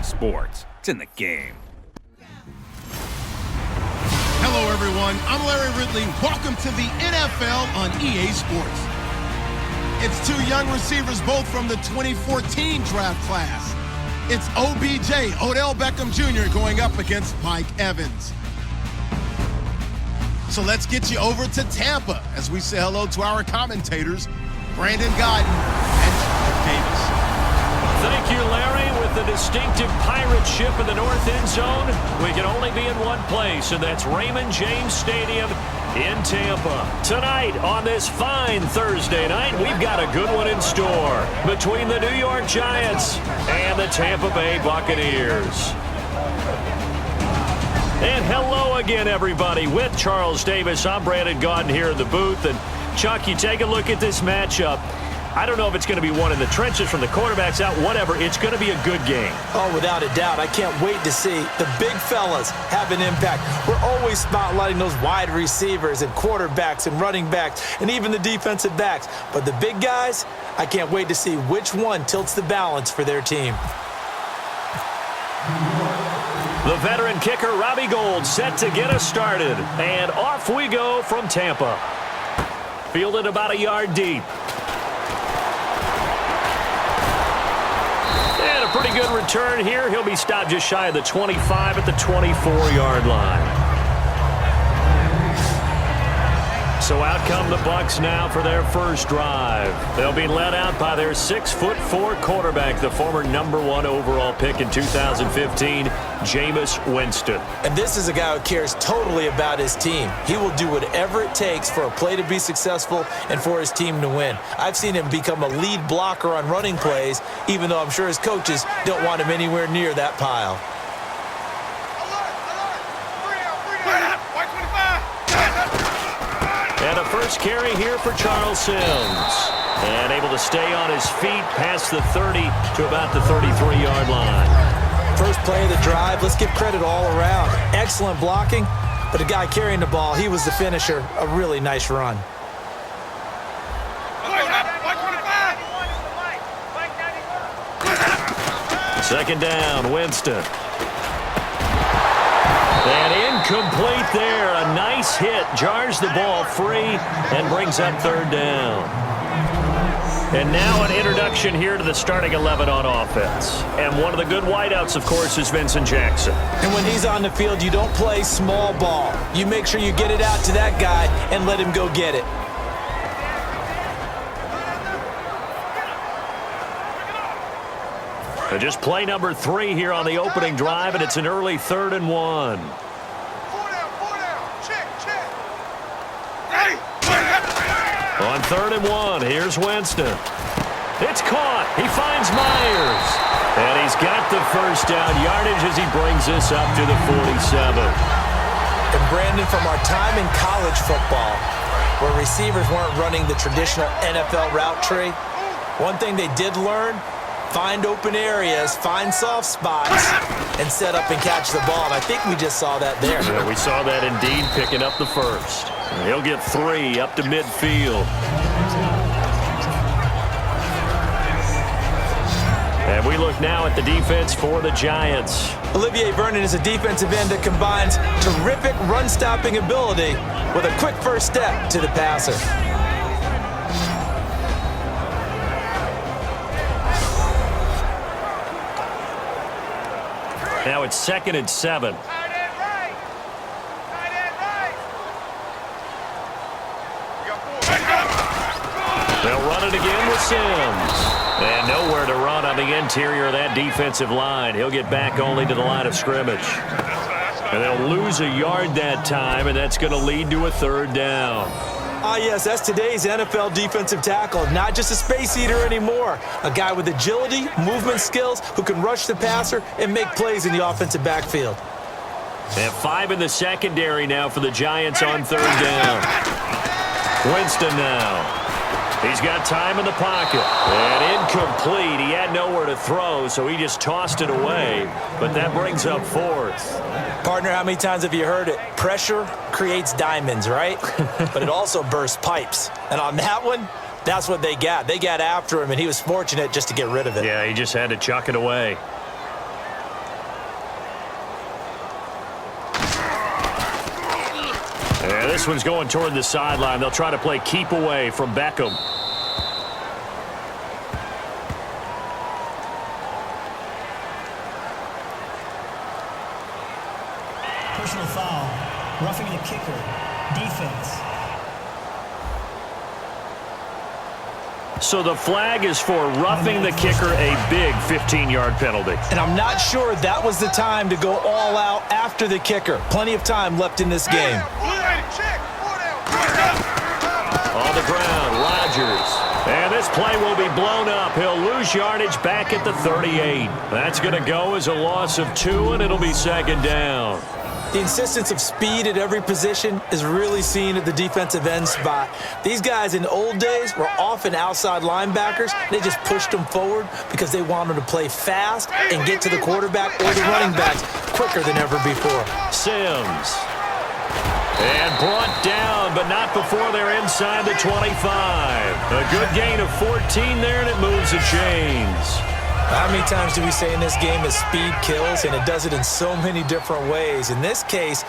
sports. It's in the game. Hello, everyone. I'm Larry Ridley. Welcome to the NFL on EA Sports. It's two young receivers, both from the 2014 draft class. It's OBJ, Odell Beckham Jr., going up against Mike Evans. So let's get you over to Tampa as we say hello to our commentators, Brandon Godden and Charles Davis. Thank you, Larry. With the distinctive pirate ship in the north end zone, we can only be in one place, and that's Raymond James Stadium in Tampa. Tonight, on this fine Thursday night, we've got a good one in store between the New York Giants and the Tampa Bay Buccaneers. And hello again, everybody. With Charles Davis, I'm Brandon Godden here in the booth. And Chuck, you take a look at this matchup. I don't know if it's going to be one in the trenches from the quarterbacks out, whatever. It's going to be a good game. Oh, without a doubt. I can't wait to see the big fellas have an impact. We're always spotlighting those wide receivers and quarterbacks and running backs and even the defensive backs. But the big guys, I can't wait to see which one tilts the balance for their team. The veteran kicker, Robbie Gould, set to get us started. And off we go from Tampa. Fielded about a yard deep. And a pretty good return here. He'll be stopped just shy of the 25 at the 24-yard line. So out come the Bucs now for their first drive. They'll be led out by their 6'4" quarterback, the former #1 overall pick in 2015, Jameis Winston. And this is a guy who cares totally about his team. He will do whatever it takes for a play to be successful and for his team to win. I've seen him become a lead blocker on running plays, even though I'm sure his coaches don't want him anywhere near that pile. And a first carry here for Charles Sims. And able to stay on his feet past the 30 to about the 33-yard line. First play of the drive, let's give credit all around. Excellent blocking, but the guy carrying the ball, he was the finisher. A really nice run. Second down, Winston. And incomplete there. A nice hit. Jars the ball free and brings up third down. And now an introduction here to the starting 11 on offense. And one of the good wideouts, of course, is Vincent Jackson. And when he's on the field, you don't play small ball. You make sure you get it out to that guy and let him go get it. Just play number 3 here on the opening drive, and it's an early 3rd and 1. On 3rd and 1, here's Winston. It's caught. He finds Myers. And he's got the first down yardage as he brings this up to the 47. And Brandon, from our time in college football, where receivers weren't running the traditional NFL route tree, one thing they did learn: find open areas, find soft spots, and set up and catch the ball. And I think we just saw that there. Yeah, we saw that indeed, picking up the first. And he'll get 3 up to midfield. And we look now at the defense for the Giants. Olivier Vernon is a defensive end that combines terrific run-stopping ability with a quick first step to the passer. Now it's 2nd and 7. They'll run it again with Sims. And nowhere to run on the interior of that defensive line. He'll get back only to the line of scrimmage. And they'll lose a yard that time, and that's going to lead to a 3rd down. Ah, yes, that's today's NFL defensive tackle. Not just a space eater anymore. A guy with agility, movement skills, who can rush the passer and make plays in the offensive backfield. And 5 in the secondary now for the Giants on 3rd down. Winston now. He's got time in the pocket. And incomplete. He had nowhere to throw, so he just tossed it away. But that brings up 4th. Partner, how many times have you heard it? Pressure creates diamonds, right? But it also bursts pipes. And on that one, that's what they got. They got after him, and he was fortunate just to get rid of it. Yeah, he just had to chuck it away. This one's going toward the sideline. They'll try to play keep away from Beckham. Personal foul. Roughing the kicker. Defense. So the flag is for roughing the kicker, a big 15-yard penalty. And I'm not sure that was the time to go all out after the kicker. Plenty of time left in this game. On the ground, Rodgers. And this play will be blown up. He'll lose yardage back at the 38. That's going to go as a loss of 2, and it'll be second down. The insistence of speed at every position is really seen at the defensive end spot. These guys in the old days were often outside linebackers. They just pushed them forward because they wanted to play fast and get to the quarterback or the running backs quicker than ever before. Sims. And brought down, but not before they're inside the 25. A good gain of 14 there, and it moves the chains. How many times do we say in this game that speed kills, and it does it in so many different ways? In this case,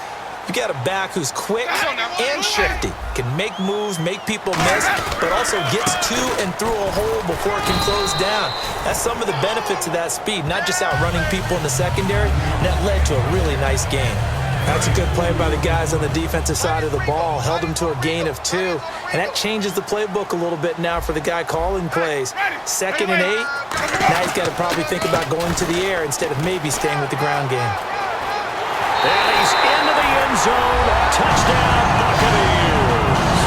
you got a back who's quick and shifty, can make moves, make people miss, but also gets to and through a hole before it can close down. That's some of the benefits of that speed, not just outrunning people in the secondary, and that led to a really nice game. That's a good play by the guys on the defensive side of the ball. Held them to a gain of 2. And that changes the playbook a little bit now for the guy calling plays. 2nd and 8. Now he's got to probably think about going to the air instead of maybe staying with the ground game. And he's into the end zone. Touchdown, Buccaneers.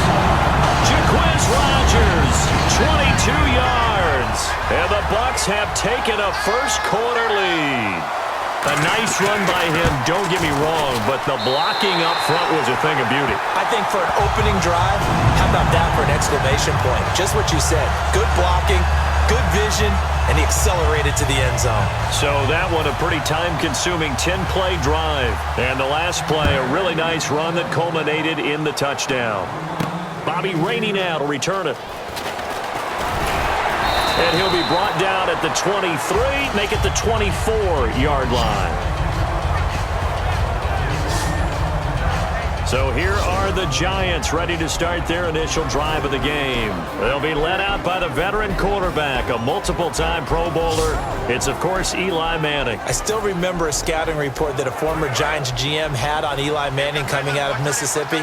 Jaquiz Rodgers, 22 yards. And the Bucs have taken a first-quarter lead. A nice run by him, don't get me wrong, but the blocking up front was a thing of beauty. I think for an opening drive, how about that for an exclamation point? Just what you said. Good blocking, good vision, and he accelerated to the end zone. So that one a pretty time-consuming 10-play drive. And the last play, a really nice run that culminated in the touchdown. Bobby Rainey now to return it. And he'll be brought down at the 23, make it the 24-yard line. So here are the Giants ready to start their initial drive of the game. They'll be led out by the veteran quarterback, a multiple-time Pro Bowler. It's, of course, Eli Manning. I still remember a scouting report that a former Giants GM had on Eli Manning coming out of Mississippi.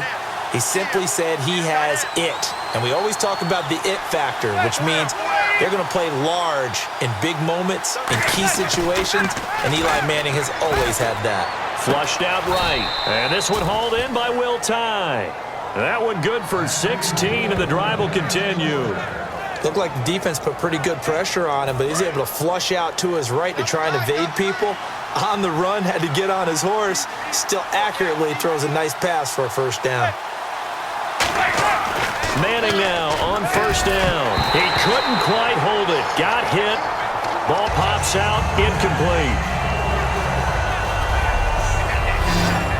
He simply said he has it. And we always talk about the it factor, which means they're going to play large in big moments, in key situations, and Eli Manning has always had that. Flushed out right. And this one hauled in by Will Tye. That one good for 16, and the drive will continue. Looked like the defense put pretty good pressure on him, but he's able to flush out to his right to try and evade people. On the run, had to get on his horse. Still accurately throws a nice pass for a first down. Manning now on first down. He couldn't quite hold it. Got hit. Ball pops out. Incomplete.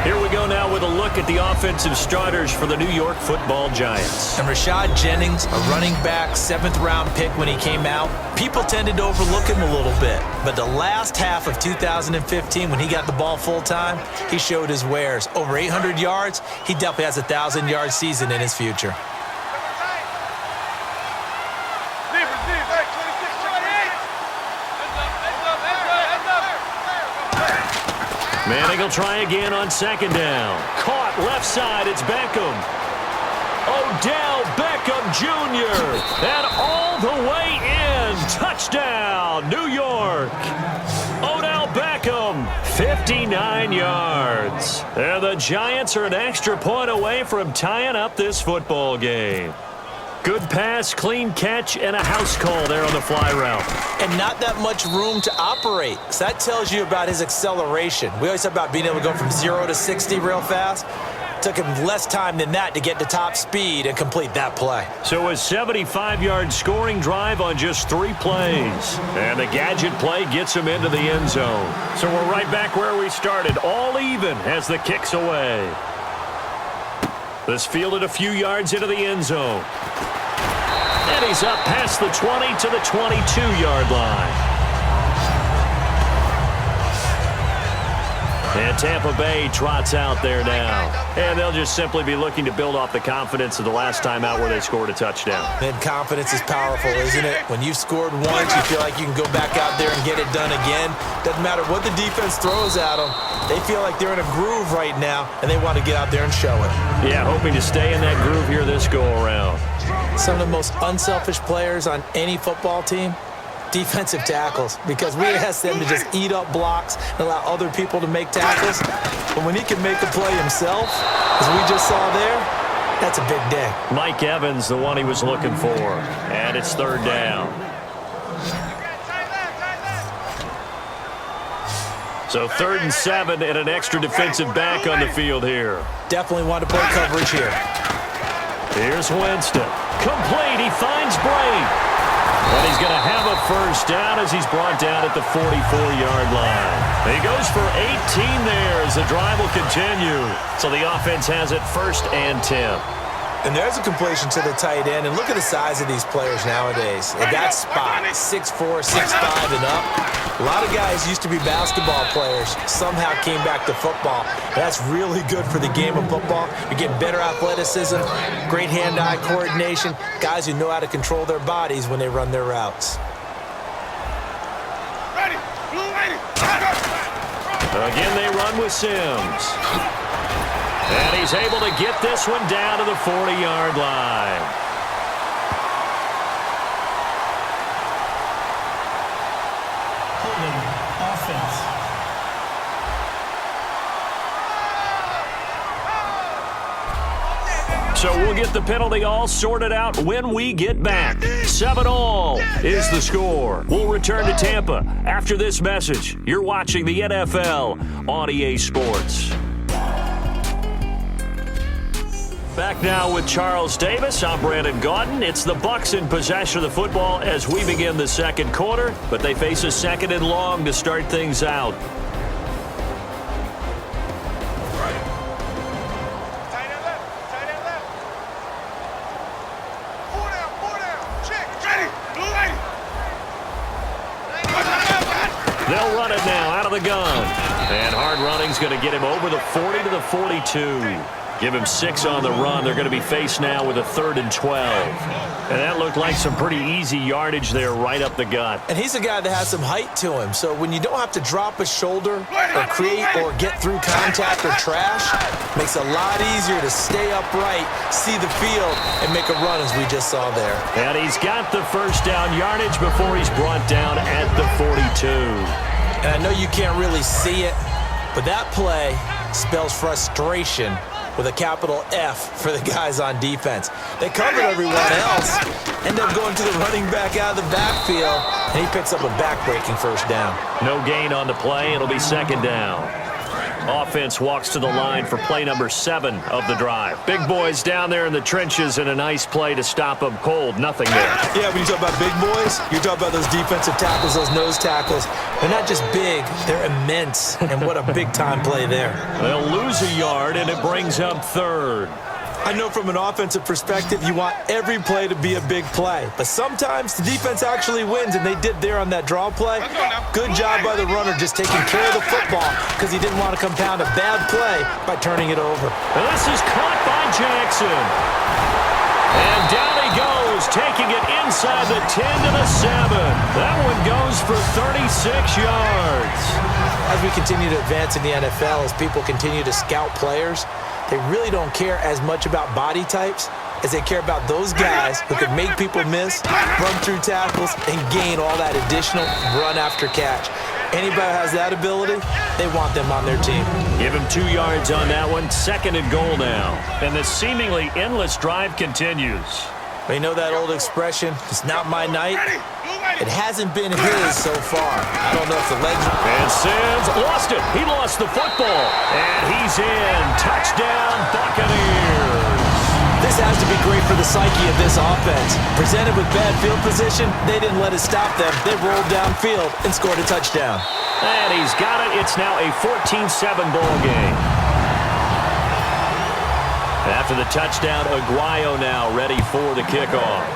Here we go now with a look at the offensive starters for the New York Football Giants. And Rashad Jennings, a running back, 7th-round pick when he came out. People tended to overlook him a little bit. But the last half of 2015, when he got the ball full-time, he showed his wares. Over 800 yards, he definitely has a 1,000-yard season in his future. Manning will try again on second down. Caught left side, it's Beckham. Odell Beckham Jr. And all the way in. Touchdown, New York. Odell Beckham, 59 yards. And the Giants are an extra point away from tying up this football game. Good pass, clean catch, and a house call there on the fly route. And not that much room to operate. So that tells you about his acceleration. We always talk about being able to go from 0 to 60 real fast. It took him less time than that to get to top speed and complete that play. So a 75-yard scoring drive on just 3 plays. And the gadget play gets him into the end zone. So we're right back where we started, all even as the kick's away. This fielded a few yards into the end zone. And he's up past the 20 to the 22-yard line. And Tampa Bay trots out there now. And they'll just simply be looking to build off the confidence of the last time out where they scored a touchdown. And confidence is powerful, isn't it? When you've scored once, you feel like you can go back out there and get it done again. Doesn't matter what the defense throws at them. They feel like they're in a groove right now, and they want to get out there and show it. Yeah, hoping to stay in that groove here this go-around. Some of the most unselfish players on any football team, defensive tackles, because we ask them to just eat up blocks and allow other people to make tackles. But when he can make a play himself, as we just saw there, that's a big day. Mike Evans, the one he was looking for. And it's third down. So 3rd and 7 and an extra defensive back on the field here. Definitely want to play coverage here. Here's Winston. Complete. He finds Bray. And he's going to have a first down as he's brought down at the 44-yard line. He goes for 18 there as the drive will continue. So the offense has it 1st and 10. And there's a completion to the tight end. And look at the size of these players nowadays. At that spot, 6'4", 6'5", and up. A lot of guys used to be basketball players, somehow came back to football. That's really good for the game of football. You're getting better athleticism, great hand-eye coordination, guys who know how to control their bodies when they run their routes. Again, they run with Sims. And he's able to get this one down to the 40-yard line. Holding offense. So we'll get the penalty all sorted out when we get back. 7-all is the score. We'll return to Tampa after this message. You're watching the NFL on EA Sports. Back now with Charles Davis. I'm Brandon Gaudin. It's the Bucs in possession of the football as we begin the second quarter, but they face a 2nd and long to start things out. They'll run it now out of the gun. And hard running's going to get him over the 40 to the 42. Give him 6 on the run. They're going to be faced now with a 3rd and 12. And that looked like some pretty easy yardage there right up the gut. And he's a guy that has some height to him. So when you don't have to drop a shoulder or create or get through contact or trash, makes it a lot easier to stay upright, see the field, and make a run as we just saw there. And he's got the first down yardage before he's brought down at the 42. And I know you can't really see it, but that play spells frustration with a capital F for the guys on defense. They covered everyone else, end up going to the running back out of the backfield, and he picks up a back-breaking first down. No gain on the play. It'll be 2nd down. Offense walks to the line for play number 7 of the drive. Big boys down there in the trenches and a nice play to stop them cold. Nothing there. Yeah, when you talk about big boys, you're talking about those defensive tackles, those nose tackles. They're not just big, they're immense. And what a big-time play there. They'll lose a yard, and it brings up 3rd. I know from an offensive perspective, you want every play to be a big play. But sometimes the defense actually wins, and they did there on that draw play. Good job by the runner just taking care of the football because he didn't want to compound a bad play by turning it over. And this is caught by Jackson. And down he goes, taking it inside the 10 to the 7. That one goes for 36 yards. As we continue to advance in the NFL, as people continue to scout players, they really don't care as much about body types as they care about those guys who can make people miss, run through tackles, and gain all that additional run after catch. Anybody who has that ability, they want them on their team. Give him 2 yards on that one. 2nd and goal now. And the seemingly endless drive continues. You know that old expression, it's not my night? It hasn't been his so far. I don't know if the legs... And Sims lost it. He lost the football. And he's in. Touchdown, Buccaneers. This has to be great for the psyche of this offense. Presented with bad field position, they didn't let it stop them. They rolled downfield and scored a touchdown. And he's got it. It's now a 14-7 ball game. After the touchdown, Aguayo now ready for the kickoff.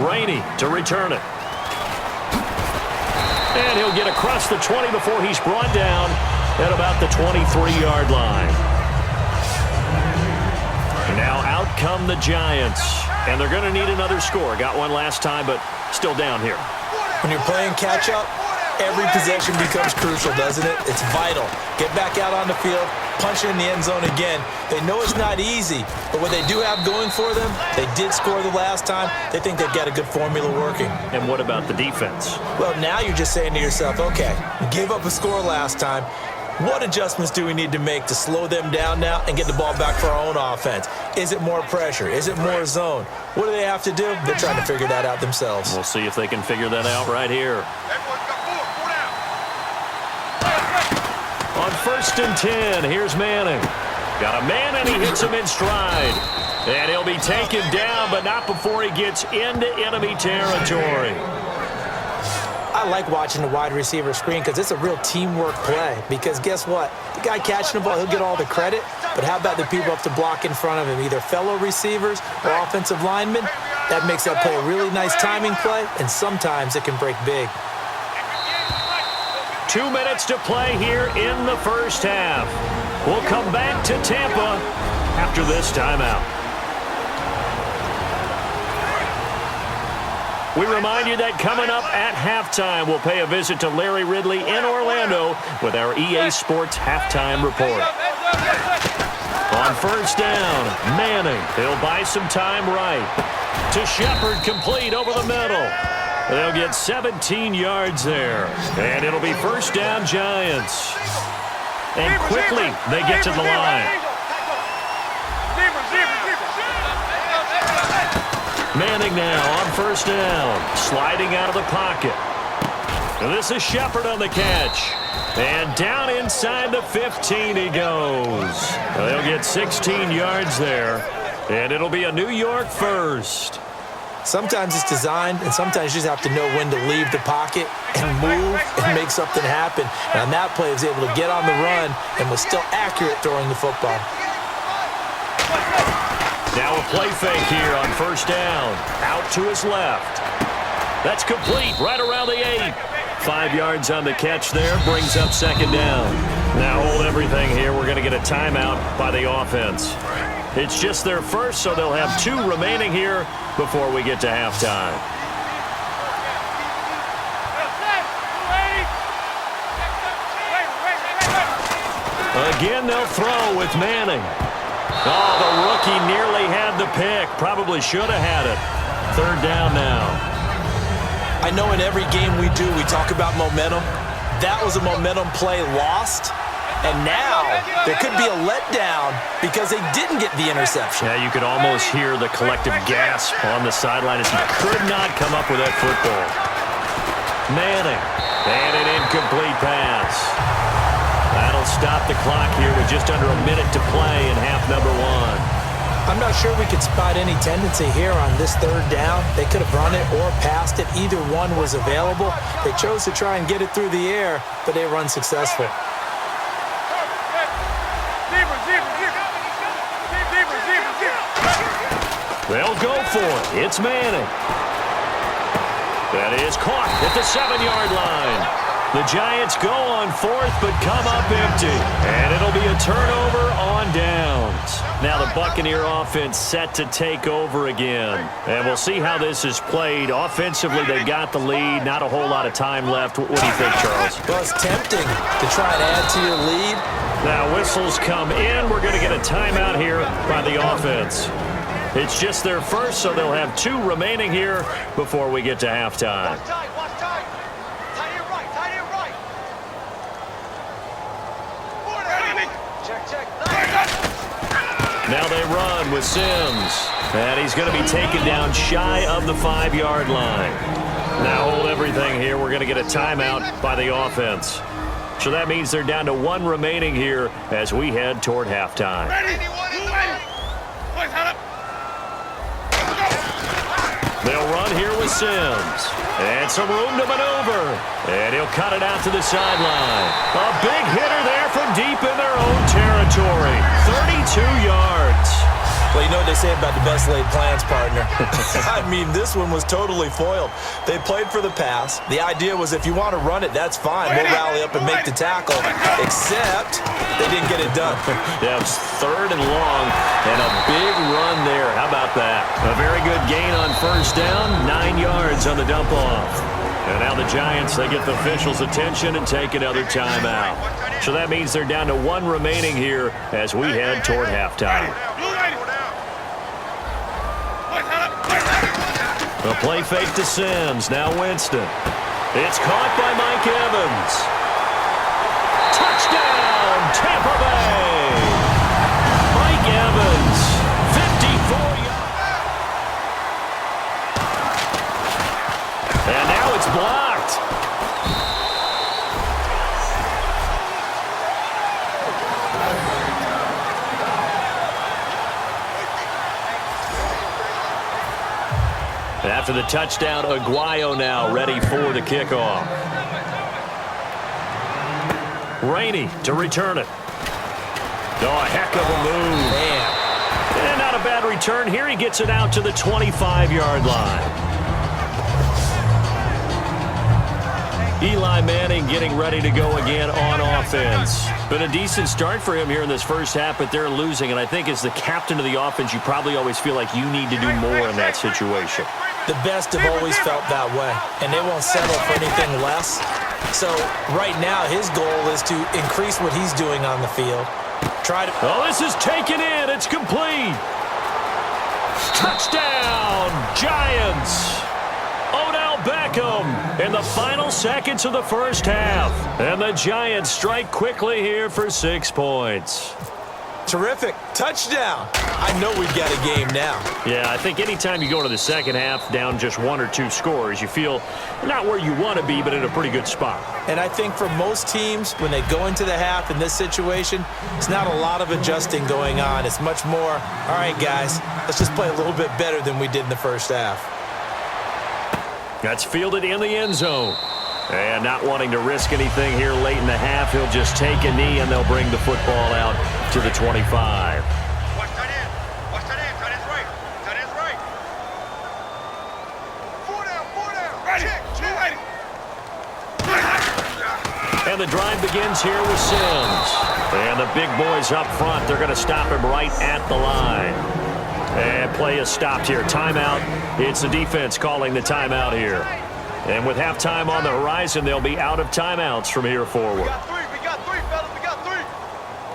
Rainey to return it. And he'll get across the 20 before he's brought down at about the 23-yard line. Now out come the Giants. And they're going to need another score. Got one last time, but still down here. When you're playing catch-up, every possession becomes crucial, doesn't it? It's vital. Get back out on the field, punch it in the end zone again. They know it's not easy, but what they do have going for them, they did score the last time. They think they've got a good formula working. And what about the defense? Well, now you're just saying to yourself, okay, we gave up a score last time. What adjustments do we need to make to slow them down now and get the ball back for our own offense? Is it more pressure? Is it more zone? What do they have to do? They're trying to figure that out themselves. We'll see if they can figure that out right here. On 1st and 10, here's Manning. Got a man, and he hits him in stride. And he'll be taken down, but not before he gets into enemy territory. I like watching the wide receiver screen because it's a real teamwork play. Because guess what? The guy catching the ball, he'll get all the credit. But how about the people up to block in front of him, either fellow receivers or offensive linemen? That makes that play a really nice timing play, and sometimes it can break big. 2 minutes to play here in the first half. We'll come back to Tampa after this timeout. We remind you that coming up at halftime, we'll pay a visit to Larry Ridley in Orlando with our EA Sports Halftime Report. On 1st down, Manning. He'll buy some time right. To Shepard, complete over the middle. They'll get 17 yards there. And it'll be 1st down Giants. And quickly, they get to the line. Manning now on 1st down, sliding out of the pocket. And this is Shepard on the catch. And down inside the 15 he goes. They'll get 16 yards there, and it'll be a New York first. Sometimes it's designed, and sometimes you just have to know when to leave the pocket and move and make something happen. And on that play, he was able to get on the run and was still accurate throwing the football. Now a play fake here on 1st down. Out to his left. That's complete right around the 8. 5 yards on the catch there. Brings up 2nd down. Now hold everything here. We're going to get a timeout by the offense. It's just their first, so they'll have 2 remaining here before we get to halftime. Again, they'll throw with Manning. Oh, the rookie nearly had the pick. Probably should have had it. 3rd down now. I know in every game we do, we talk about momentum. That was a momentum play lost. And now there could be a letdown because they didn't get the interception. Yeah, you could almost hear the collective gasp on the sideline as he could not come up with that football. Manning. And an incomplete pass. That'll stop the clock here with just under a minute to play in half number 1. I'm not sure we could spot any tendency here on this 3rd down. They could have run it or passed it. Either one was available. They chose to try and get it through the air, but they were unsuccessful. They'll go for it. It's Manning. That is caught at the 7-yard line. The Giants go on 4th, but come up empty. And it'll be a turnover on downs. Now the Buccaneer offense set to take over again. And we'll see how this is played. Offensively, they got the lead. Not a whole lot of time left. What do you think, Charles? Well, it's tempting to try and add to your lead. Now whistles come in. We're going to get a timeout here by the offense. It's just their first, so they'll have 2 remaining here before we get to halftime. Now they run with Sims. And he's going to be taken down shy of the 5-yard line. Now hold everything here. We're going to get a timeout by the offense. So that means they're down to 1 remaining here as we head toward halftime. They'll run here with Sims. And some room to maneuver. And he'll cut it out to the sideline. A big hitter there from deep in their own territory. 32 yards. Well, you know what they say about the best laid plans, partner. I mean, this one was totally foiled. They played for the pass. The idea was if you want to run it, that's fine. We'll rally up and make the tackle, except they didn't get it done. Yeah, it was 3rd and long, and a big run there. How about that? A very good gain on first down, 9 yards on the dump-off. And now the Giants, they get the officials' attention and take another timeout. So that means they're down to 1 remaining here as we head toward halftime. The play fake to Sims. Now Winston. It's caught by Mike Evans. Touchdown, Tampa Bay. Mike Evans, 54 yards. And now it's blocked. After the touchdown, Aguayo now ready for the kickoff. Rainey to return it. Oh, a heck of a move. Man. And not a bad return here. He gets it out to the 25-yard line. Eli Manning getting ready to go again on offense. Been a decent start for him here in this first half, but they're losing. And I think as the captain of the offense, you probably always feel like you need to do more in that situation. The best have always felt that way, and they won't settle for anything less. So right now, his goal is to increase what he's doing on the field. Oh, this is taken in. It's complete. Touchdown, Giants. Odell Beckham in the final seconds of the first half. And the Giants strike quickly here for 6 points. Terrific. Touchdown. I know we've got a game now. Yeah, I think anytime you go into the second half down just 1 or 2 scores, you feel not where you want to be, but in a pretty good spot. And I think for most teams, when they go into the half in this situation, it's not a lot of adjusting going on. It's much more, all right, guys, let's just play a little bit better than we did in the first half. That's fielded in the end zone. And not wanting to risk anything here late in the half, he'll just take a knee, and they'll bring the football out to the 25. Watch that in. Watch that in. Tight end's right. Tight end's right. 4 down. 4 down. Ready. Check. And the drive begins here with Sims. And the big boys up front, they're going to stop him right at the line. And play is stopped here. Timeout. It's the defense calling the timeout here. And with halftime on the horizon, they'll be out of timeouts from here forward. We got three, fellas. We got 3.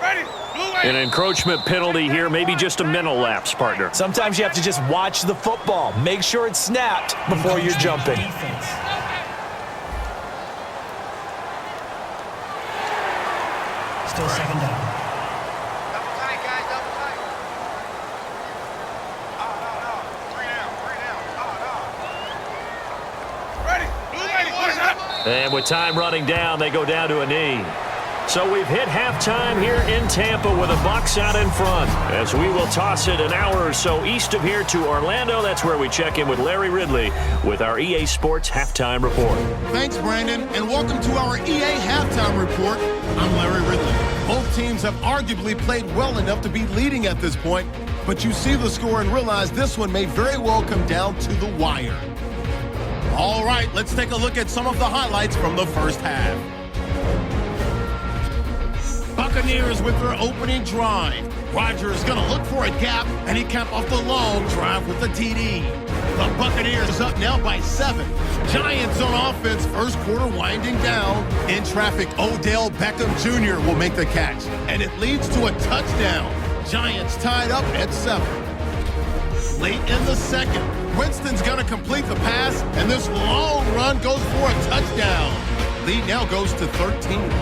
Ready. Blue An encroachment penalty here, maybe just a mental lapse, partner. Sometimes you have to just watch the football. Make sure it's snapped before you're jumping. Defense. Still 2nd down. Double tight, guys. Double tight. No. 3 down. 3 down. No. Ready. Blue lady. And with time running down, they go down to a knee. So we've hit halftime here in Tampa with the Bucs out in front. As we will toss it an hour or so east of here to Orlando. That's where we check in with Larry Ridley with our EA Sports Halftime Report. Thanks, Brandon, and welcome to our EA Halftime Report. I'm Larry Ridley. Both teams have arguably played well enough to be leading at this point, but you see the score and realize this one may very well come down to the wire. All right, let's take a look at some of the highlights from the first half. Buccaneers with their opening drive. Rodgers going to look for a gap, and he capped off the long drive with the TD. The Buccaneers up now by 7. Giants on offense, first quarter winding down. In traffic, Odell Beckham Jr. will make the catch, and it leads to a touchdown. Giants tied up at 7. Late in the second, Winston's going to complete the pass, and this long run goes for a touchdown. Lead now goes to 13.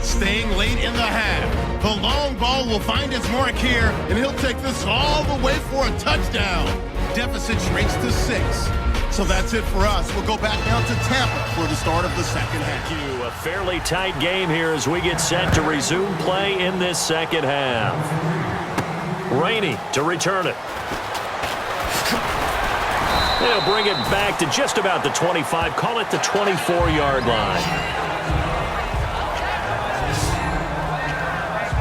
Staying late in the half, the long ball will find its mark here, and he'll take this all the way for a touchdown. Deficit shrinks to 6. So that's it for us. We'll go back now to Tampa for the start of the second half. A fairly tight game here as we get set to resume play in this second half. Rainey to return it. They'll bring it back to just about the 25, call it the 24-yard line.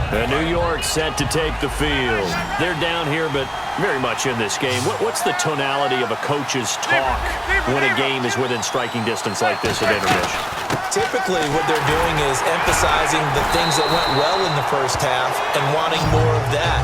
And New York set to take the field. They're down here, but very much in this game. What's the tonality of a coach's talk when a game is within striking distance like this at intermission? Typically, what they're doing is emphasizing the things that went well in the first half and wanting more of that.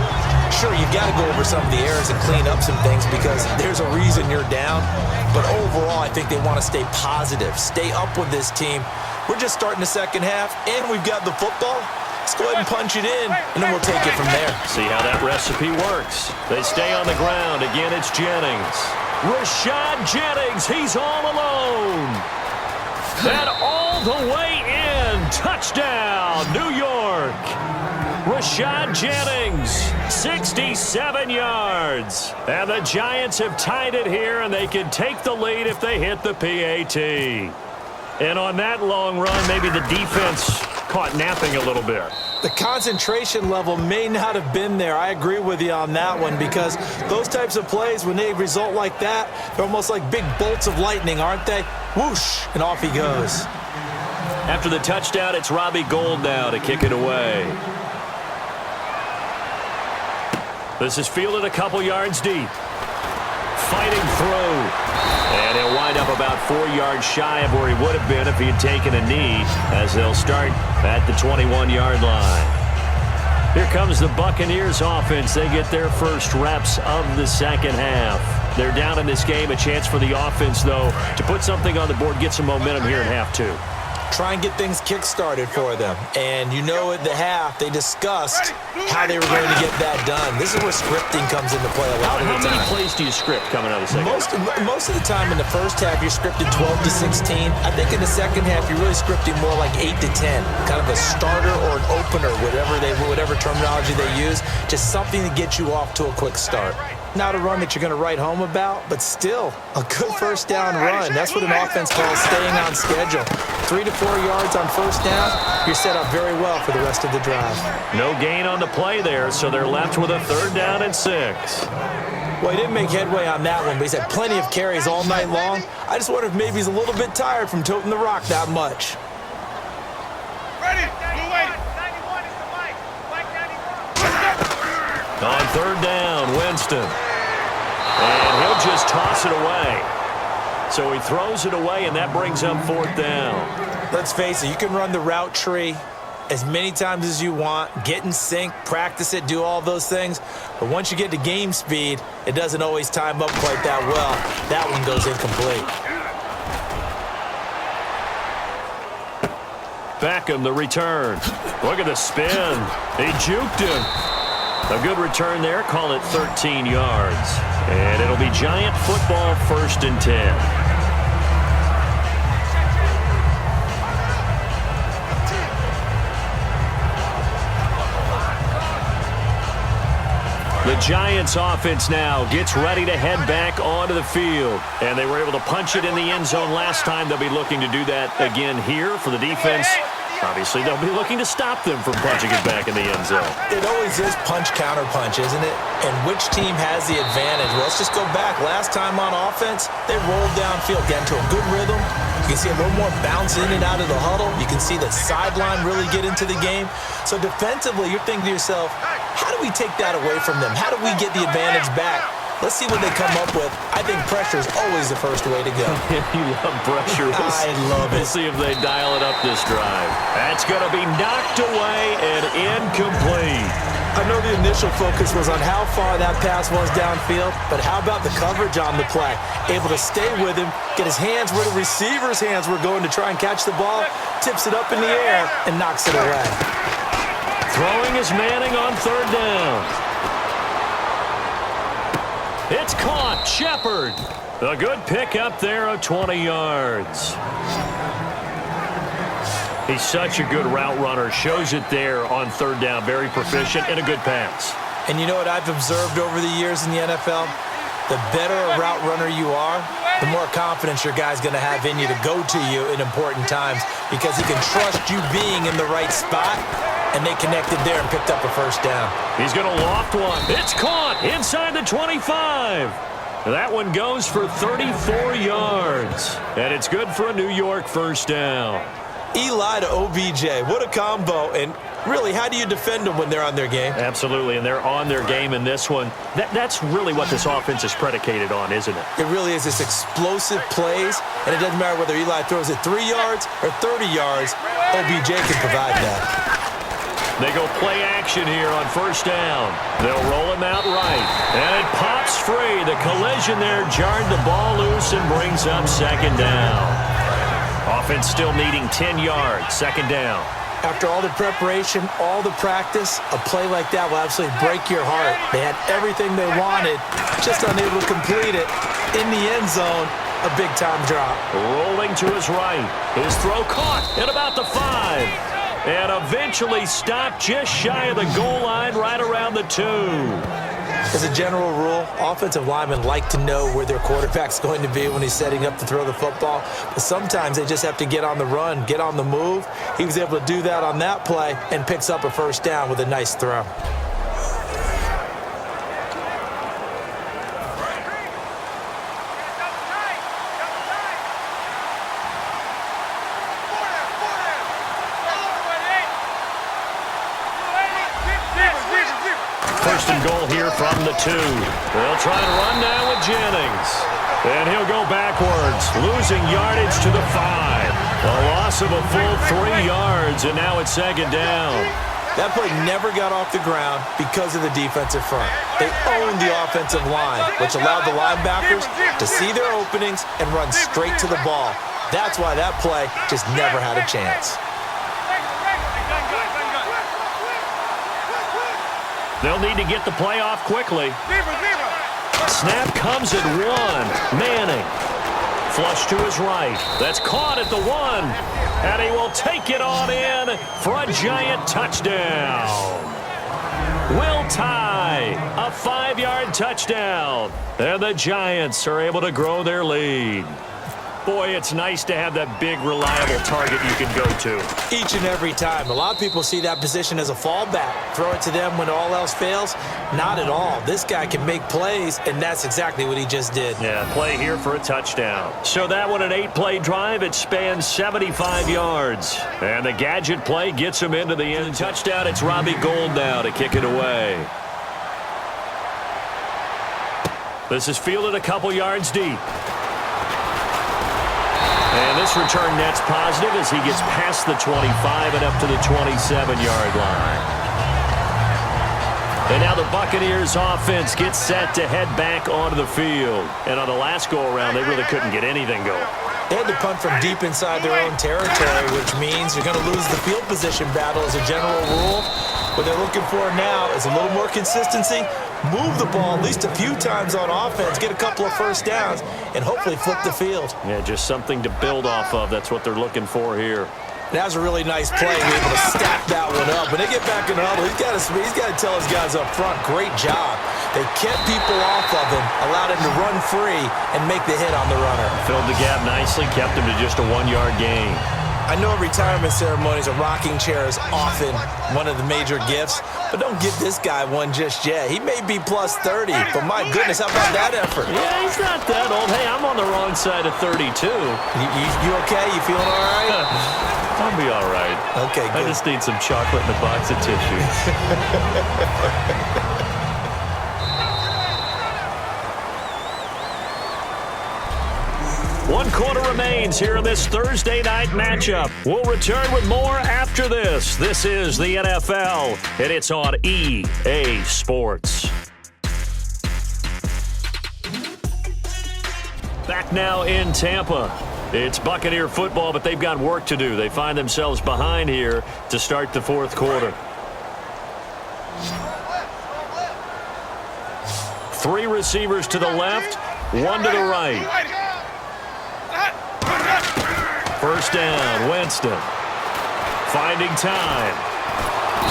Sure, you've got to go over some of the errors and clean up some things because there's a reason you're down. But overall, I think they want to stay positive, stay up with this team. We're just starting the second half, and we've got the football. Let's go ahead and punch it in, and then we'll take it from there. See how that recipe works. They stay on the ground. Again, it's Jennings. Rashad Jennings, he's all alone. And all the way in. Touchdown, New York. Rashad Jennings, 67 yards. And the Giants have tied it here, and they can take the lead if they hit the PAT. And on that long run, maybe the defense caught napping a little bit. The concentration level may not have been there. I agree with you on that one because those types of plays, when they result like that, they're almost like big bolts of lightning, aren't they? Whoosh, and off he goes. After the touchdown, it's Robbie Gould now to kick it away. This is fielded a couple yards deep. Fighting through. And he'll wind up about 4 yards shy of where he would have been if he had taken a knee, as they'll start at the 21-yard line. Here comes the Buccaneers offense. They get their first reps of the second half. They're down in this game. A chance for the offense, though, to put something on the board, get some momentum here in half two. Try and get things kick-started for them. And you know at the half, they discussed how they were going to get that done. This is where scripting comes into play a lot of the time. How many plays do you script coming out of the second half? Most of the time in the first half, you're scripting 12 to 16. I think in the second half, you're really scripting more like 8 to 10. Kind of a starter or an opener, whatever terminology they use. Just something to get you off to a quick start. Not a run that you're going to write home about, but still a good first down run. That's what an offense calls staying on schedule. 3 to 4 yards on first down, you're set up very well for the rest of the drive. No gain on the play there, so they're left with a 3rd down and 6. Well, he didn't make headway on that one, but he's had plenty of carries all night long. I just wonder if maybe he's a little bit tired from toting the rock that much. On 3rd down, Winston. And he'll just toss it away. So he throws it away, and that brings up 4th down. Let's face it, you can run the route tree as many times as you want, get in sync, practice it, do all those things. But once you get to game speed, it doesn't always time up quite that well. That one goes incomplete. Beckham, the return. Look at the spin. He juked him. A good return there. Call it 13 yards. And it'll be Giant football, 1st and 10. The Giants offense now gets ready to head back onto the field. And they were able to punch it in the end zone last time. They'll be looking to do that again here for the defense. Obviously, they'll be looking to stop them from punching it back in the end zone. It always is punch-counter-punch, isn't it? And which team has the advantage? Well, let's just go back. Last time on offense, they rolled downfield, got into a good rhythm. You can see a little more bounce in and out of the huddle. You can see the sideline really get into the game. So defensively, you're thinking to yourself, how do we take that away from them? How do we get the advantage back? Let's see what they come up with. I think pressure is always the first way to go. You love pressure. I love it. We'll see if they dial it up this drive. That's going to be knocked away and incomplete. I know the initial focus was on how far that pass was downfield, but how about the coverage on the play? Able to stay with him, get his hands where the receiver's hands were going to try and catch the ball, tips it up in the air, and knocks it away. Throwing is Manning on 3rd down. It's caught. Shepard. A good pick up there of 20 yards. He's such a good route runner. Shows it there on 3rd down. Very proficient and a good pass. And you know what I've observed over the years in the NFL? The better a route runner you are, the more confidence your guy's going to have in you to go to you in important times because he can trust you being in the right spot, and they connected there and picked up a 1st down. He's going to loft one. It's caught inside the 25. That one goes for 34 yards. And it's good for a New York 1st down. Eli to OBJ. What a combo. And Really, how do you defend them when they're on their game? Absolutely, and they're on their game in this one. That's really what this offense is predicated on, isn't it? It really is. This explosive plays, and it doesn't matter whether Eli throws it 3 yards or 30 yards. OBJ can provide that. They go play action here on first down. They'll roll him out right. And it pops free. The collision there jarred the ball loose and brings up second down. Offense still needing 10 yards. Second down. After all the preparation, all the practice, a play like that will absolutely break your heart. They had everything they wanted, just unable to complete it. In the end zone, a big-time drop. Rolling to his right. His throw caught at about the 5. And eventually stopped just shy of the goal line right around the 2. As a general rule, offensive linemen like to know where their quarterback's going to be when he's setting up to throw the football. But sometimes they just have to get on the run, get on the move. He was able to do that on that play and picks up a first down with a nice throw. First and goal here from the 2. They'll try and run now with Jennings. And he'll go backwards, losing yardage to the 5. A loss of a full 3 yards, and now it's second down. That play never got off the ground because of the defensive front. They owned the offensive line, which allowed the linebackers to see their openings and run straight to the ball. That's why that play just never had a chance. They'll need to get the play off quickly. Snap comes at 1. Manning. Flush to his right. That's caught at the 1. And he will take it on in for a giant touchdown. Will tie. A 5-yard touchdown. And the Giants are able to grow their lead. Boy, it's nice to have that big, reliable target you can go to. Each and every time. A lot of people see that position as a fallback. Throw it to them when all else fails. Not at all. This guy can make plays, and that's exactly what he just did. Yeah, play here for a touchdown. So that one, an 8-play drive. It spans 75 yards. And the gadget play gets him into the end. Touchdown, it's Robbie Gould now to kick it away. This is fielded a couple yards deep. And this return net's positive as he gets past the 25 and up to the 27-yard line. And now the Buccaneers offense gets set to head back onto the field. And on the last go-around, they really couldn't get anything going. They had to punt from deep inside their own territory, which means you're going to lose the field position battle as a general rule. What they're looking for now is a little more consistency, move the ball at least a few times on offense, get a couple of first downs, and hopefully flip the field. Yeah, just something to build off of. That's what they're looking for here. That was a really nice play, being able to stack that one up. When they get back in the huddle, he's got to tell his guys up front, great job. They kept people off of him, allowed him to run free, and make the hit on the runner. Filled the gap nicely, kept him to just a 1-yard gain. I know retirement ceremonies, a rocking chair is often one of the major gifts, but don't give this guy one just yet. He may be plus 30, but my goodness, how about that effort? Yeah, he's not that old. Hey, I'm on the wrong side of 32. You okay? You feeling all right? I'll be all right. Okay, good. I just need some chocolate and a box of tissues. One quarter remains here in this Thursday night matchup. We'll return with more after this. This is the NFL, and it's on EA Sports. Back now in Tampa. It's Buccaneer football, but they've got work to do. They find themselves behind here to start the fourth quarter. 3 receivers to the left, 1 to the right. First down, Winston. Finding time.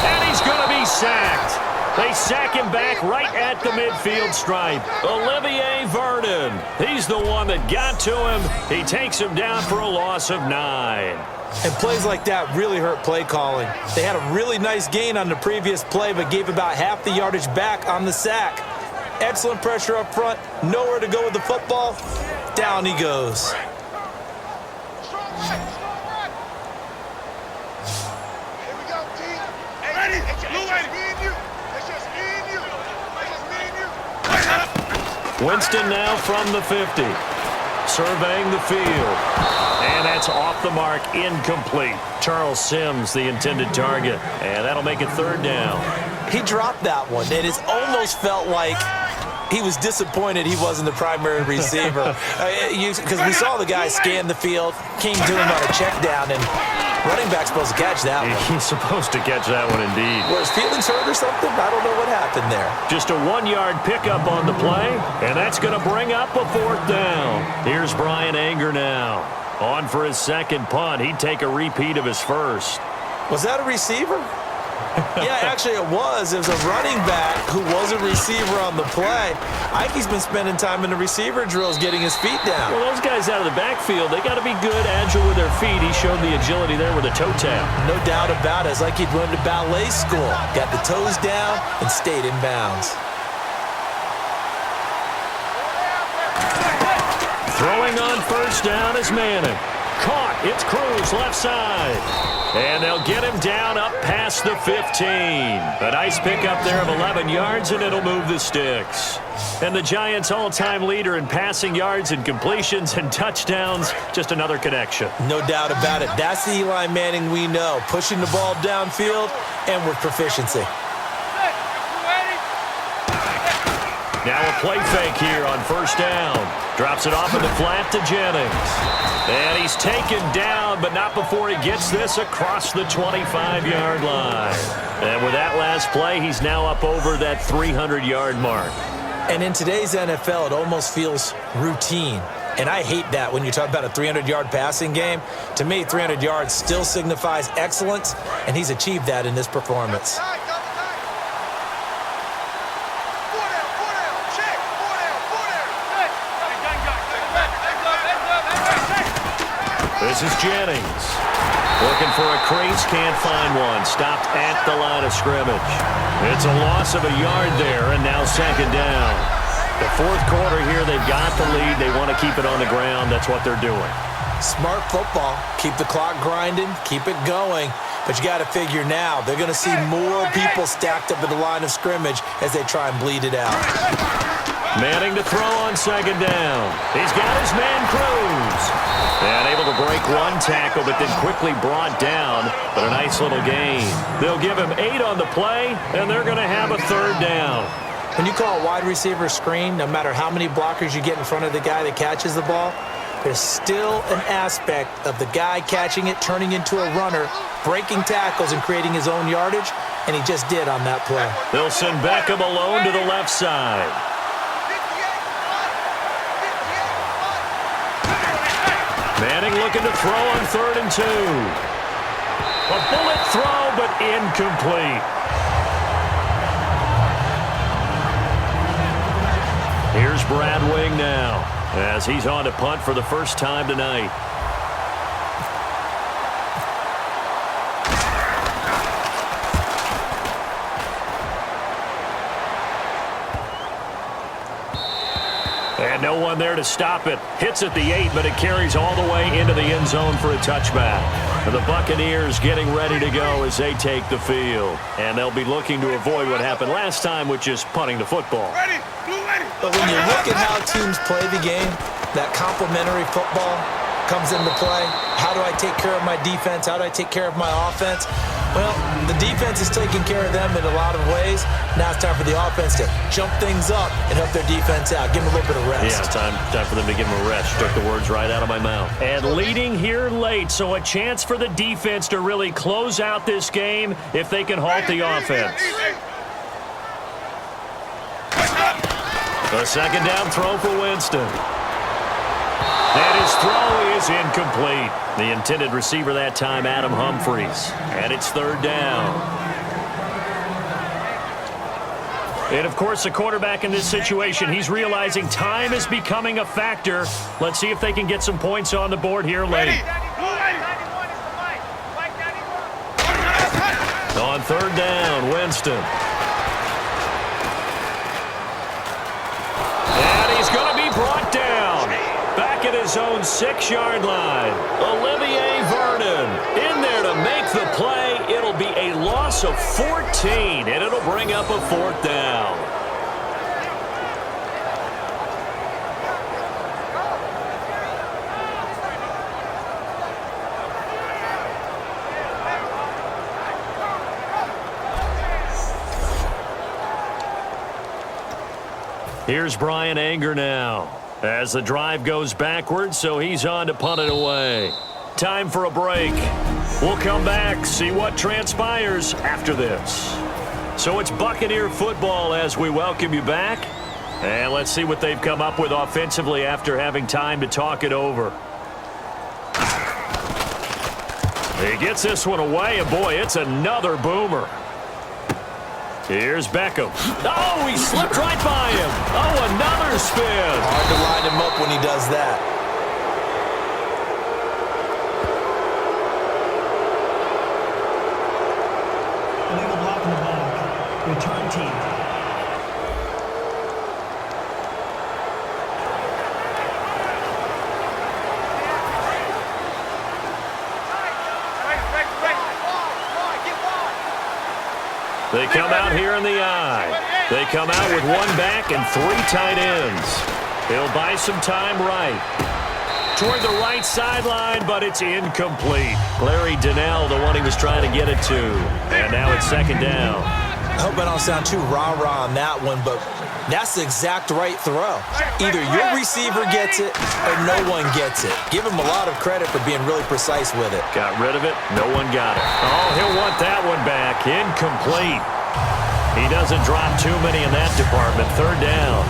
And he's going to be sacked. They sack him back right at the midfield stripe. Olivier Vernon. He's the one that got to him. He takes him down for a loss of 9. And plays like that really hurt play calling. They had a really nice gain on the previous play, but gave about half the yardage back on the sack. Excellent pressure up front. Nowhere to go with the football. Down he goes. Winston now from the 50. Surveying the field. And that's off the mark, incomplete. Charles Sims, the intended target. And that'll make it third down. He dropped that one. It has almost felt like he was disappointed he wasn't the primary receiver. Because we saw the guy scan the field, came to him on a check down, and running back's supposed to catch that one. He's supposed to catch that one indeed. Were his feelings hurt or something? I don't know what happened there. Just a 1-yard pickup on the play, and that's going to bring up a fourth down. Here's Brian Anger now. On for his second punt. He'd take a repeat of his first. Was that a receiver? Yeah, actually it was. It was a running back who was a receiver on the play. Ikey's been spending time in the receiver drills getting his feet down. Well, those guys out of the backfield, they got to be good, agile with their feet. He showed the agility there with a toe tap. No doubt about it. It's like he'd went to ballet school. Got the toes down and stayed in bounds. Throwing on first down is Manning. Caught. It's Cruz left side. And they'll get him down up past the 15. A nice pickup there of 11 yards, and it'll move the sticks. And the Giants' all-time leader in passing yards and completions and touchdowns, just another connection. No doubt about it. That's the Eli Manning we know. Pushing the ball downfield and with proficiency. Now a play fake here on first down. Drops it off in the flat to Jennings. And he's taken down, but not before he gets this across the 25-yard line. And with that last play, he's now up over that 300-yard mark. And in today's NFL, it almost feels routine. And I hate that when you talk about a 300-yard passing game. To me, 300 yards still signifies excellence, and he's achieved that in this performance. This is Jennings. Looking for a crease, can't find one. Stopped at the line of scrimmage. It's a loss of a yard there, and now second down. The fourth quarter here, they've got the lead. They want to keep it on the ground. That's what they're doing. Smart football. Keep the clock grinding. Keep it going. But you got to figure now, they're going to see more people stacked up at the line of scrimmage as they try and bleed it out. Manning to throw on second down. He's got his man Cruz. And able to break one tackle, but then quickly brought down. But a nice little gain. They'll give him 8 on the play, and they're going to have a third down. When you call a wide receiver screen, no matter how many blockers you get in front of the guy that catches the ball, there's still an aspect of the guy catching it, turning into a runner, breaking tackles and creating his own yardage, and he just did on that play. They'll send Beckham alone to the left side. Manning looking to throw on 3rd and 2. A bullet throw, but incomplete. Here's Brad Wing now, as he's on to punt for the first time tonight. And no one there to stop it. Hits at the 8, but it carries all the way into the end zone for a touchback. And the Buccaneers getting ready to go as they take the field. And they'll be looking to avoid what happened last time, which is punting the football. But when you look at how teams play the game, that complementary football comes into play. How do I take care of my defense? How do I take care of my offense? Well, the defense is taking care of them in a lot of ways. Now it's time for the offense to jump things up and help their defense out. Give them a little bit of rest. Yeah, time for them to give them a rest. Took the words right out of my mouth. And leading here late, so a chance for the defense to really close out this game if they can halt the offense. A second down throw for Winston. And his throw is incomplete. The intended receiver that time, Adam Humphries. And it's 3rd down. And, of course, the quarterback in this situation, he's realizing time is becoming a factor. Let's see if they can get some points on the board here late. On 3rd down, Winston. And he's going to be brought down. Back at his own 6-yard line. Olivier Vernon in there to make the play. It'll be a loss of 14, and it'll bring up a 4th down. Here's Brian Anger now as the drive goes backwards, so he's on to punt it away. Time for a break. We'll come back, see what transpires after this. So it's Buccaneer football as we welcome you back. And let's see what they've come up with offensively after having time to talk it over. He gets this one away, and boy, it's another boomer. Here's Beckham. Oh, he slipped right by him. Oh, another spin. Hard to line him up when he does that. Illegal block in the back. Return team. They come out here in the eye. They come out with one back and 3 tight ends. He'll buy some time right. Toward the right sideline, but it's incomplete. Larry Donnell, the one he was trying to get it to. And now it's second down. I hope I don't sound too rah-rah on that one, but that's the exact right throw. Either your receiver gets it or no one gets it. Give him a lot of credit for being really precise with it. Got rid of it. No one got it. Oh, he'll want that one back. Incomplete. He doesn't drop too many in that department. Third down.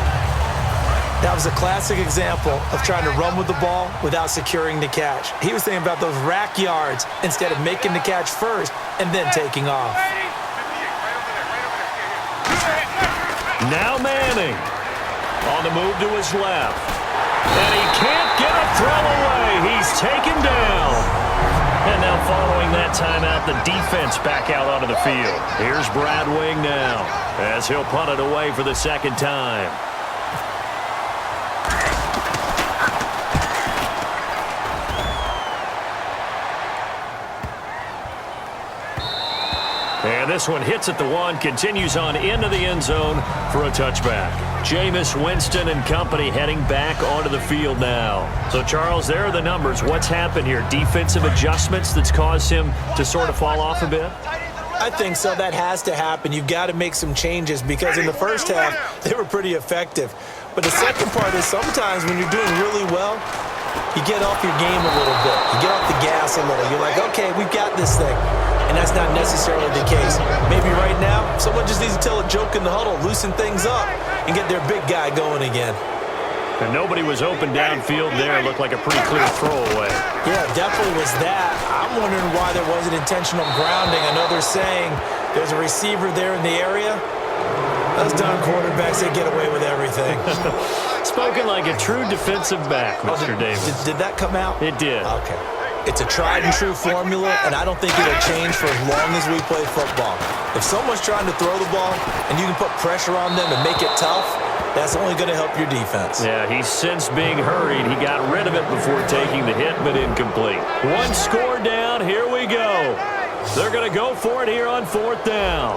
That was a classic example of trying to run with the ball without securing the catch. He was thinking about those rack yards instead of making the catch first and then taking off. Now Manning on the move to his left. And he can't get a throw away. He's taken down. And now following that timeout, the defense back out onto the field. Here's Brad Wing now as he'll punt it away for the second time. And this one hits at the 1, continues on into the end zone for a touchback. Jameis Winston and company heading back onto the field now. So, Charles, there are the numbers. What's happened here? Defensive adjustments that's caused him to sort of fall off a bit? I think so. That has to happen. You've got to make some changes because in the first half, they were pretty effective. But the second part is sometimes when you're doing really well, you get off your game a little bit. You get off the gas a little. You're like, okay, we've got this thing. And that's not necessarily the case. Maybe right now, someone just needs to tell a joke in the huddle, loosen things up, and get their big guy going again. And nobody was open downfield there. It looked like a pretty clear throwaway. Yeah, definitely was that. I'm wondering why there wasn't intentional grounding. I know they're saying there's a receiver there in the area. Those darn quarterbacks, they get away with everything. Spoken like a true defensive back, Mr. Davis. Did that come out? It did. Okay. It's a tried-and-true formula, and I don't think it'll change for as long as we play football. If someone's trying to throw the ball and you can put pressure on them and make it tough, that's only going to help your defense. Yeah, he's since being hurried. He got rid of it before taking the hit, but incomplete. One score down. Here we go. They're going to go for it here on 4th down.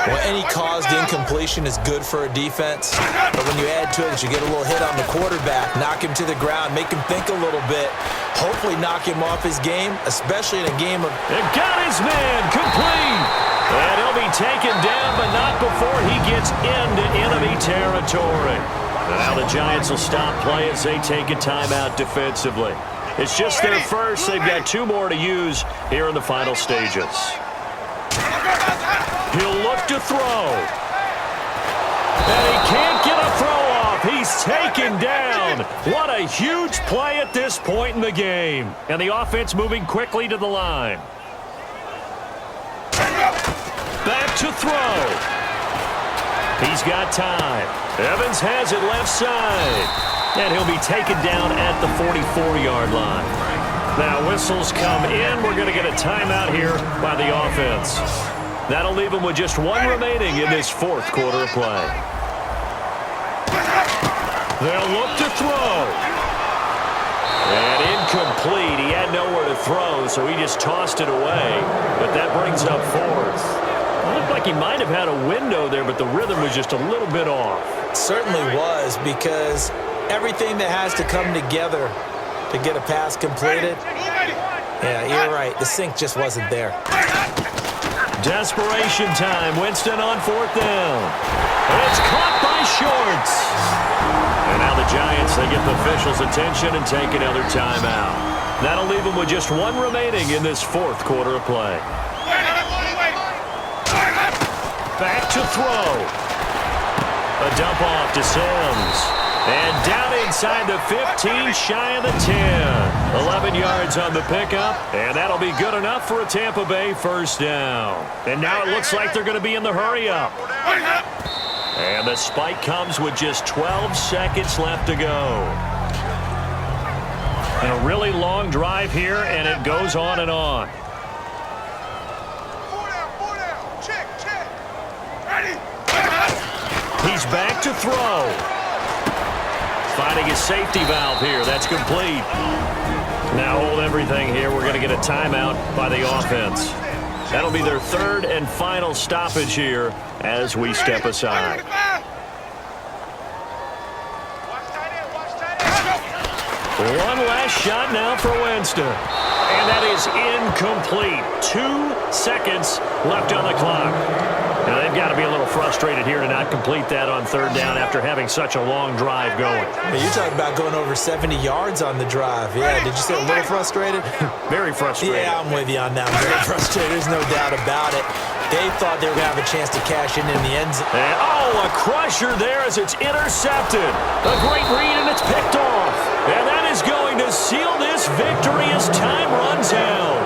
Well, any caused incompletion is good for a defense, but when you add to it, you get a little hit on the quarterback, knock him to the ground, make him think a little bit, hopefully knock him off his game, especially in a game of... It got his man complete. And he'll be taken down, but not before he gets into enemy territory. Now the Giants will stop play as they take a timeout defensively. It's just their first. They've got 2 more to use here in the final stages. He'll look to throw. And he can't get a throw off. He's taken down. What a huge play at this point in the game. And the offense moving quickly to the line. Back to throw. He's got time. Evans has it left side. And he'll be taken down at the 44-yard line. Now whistles come in. We're going to get a timeout here by the offense. That'll leave him with just 1 remaining in this 4th quarter of play. They'll look to throw. And incomplete. He had nowhere to throw, so he just tossed it away. But that brings up 4th. It looked like he might have had a window there, but the rhythm was just a little bit off. It certainly was, because everything that has to come together to get a pass completed, yeah, you're right. The sync just wasn't there. Desperation time. Winston on 4th down. It's caught by Shorts. And now the Giants, they get the officials' attention and take another timeout. That'll leave them with just one remaining in this 4th quarter of play. Back to throw. A dump off to Sims. And down inside the 15, shy of the 10. 11 yards on the pickup, and that'll be good enough for a Tampa Bay first down. And now it looks like they're going to be in the hurry-up. And the spike comes with just 12 seconds left to go. And a really long drive here, and it goes on and on. He's back to throw. Finding his safety valve here. That's complete. Now hold everything here. We're going to get a timeout by the offense. That'll be their 3rd and final stoppage here as we step aside. One last shot now for Winston. And that is incomplete. 2 seconds left on the clock. Now, they've got to be a little frustrated here to not complete that on 3rd down after having such a long drive going. Hey, you're talking about going over 70 yards on the drive. Yeah, did you say a little frustrated? Very frustrated. Yeah, I'm with you on that. Very frustrated. There's no doubt about it. They thought they were going to have a chance to cash in the end zone. And, a crusher there as it's intercepted. A great read, and it's picked off. And that is going to seal this victory as time runs out.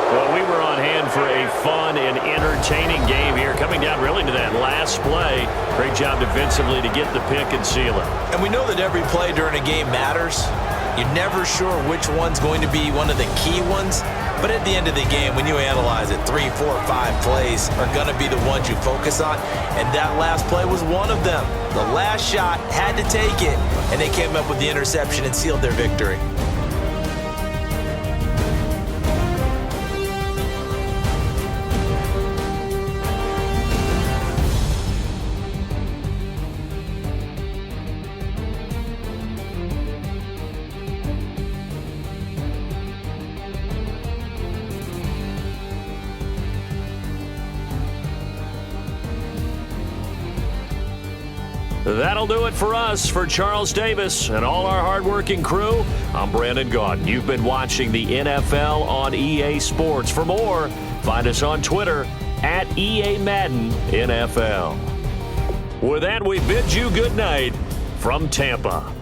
Well, we were on hand for a fun and entertaining game here, coming down really to that last play. Great job defensively to get the pick and seal it. And we know that every play during a game matters. You're never sure which one's going to be one of the key ones. But at the end of the game, when you analyze it, 3, 4, 5 plays are going to be the ones you focus on. And that last play was one of them. The last shot had to take it, and they came up with the interception and sealed their victory. That'll do it for us. For Charles Davis and all our hardworking crew, I'm Brandon Gaudin. You've been watching the NFL on EA Sports. For more, find us on Twitter at EA Madden NFL. With that, we bid you good night from Tampa.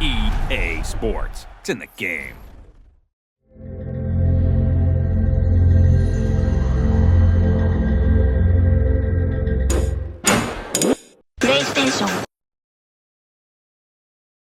EA Sports. It's in the game. PlayStation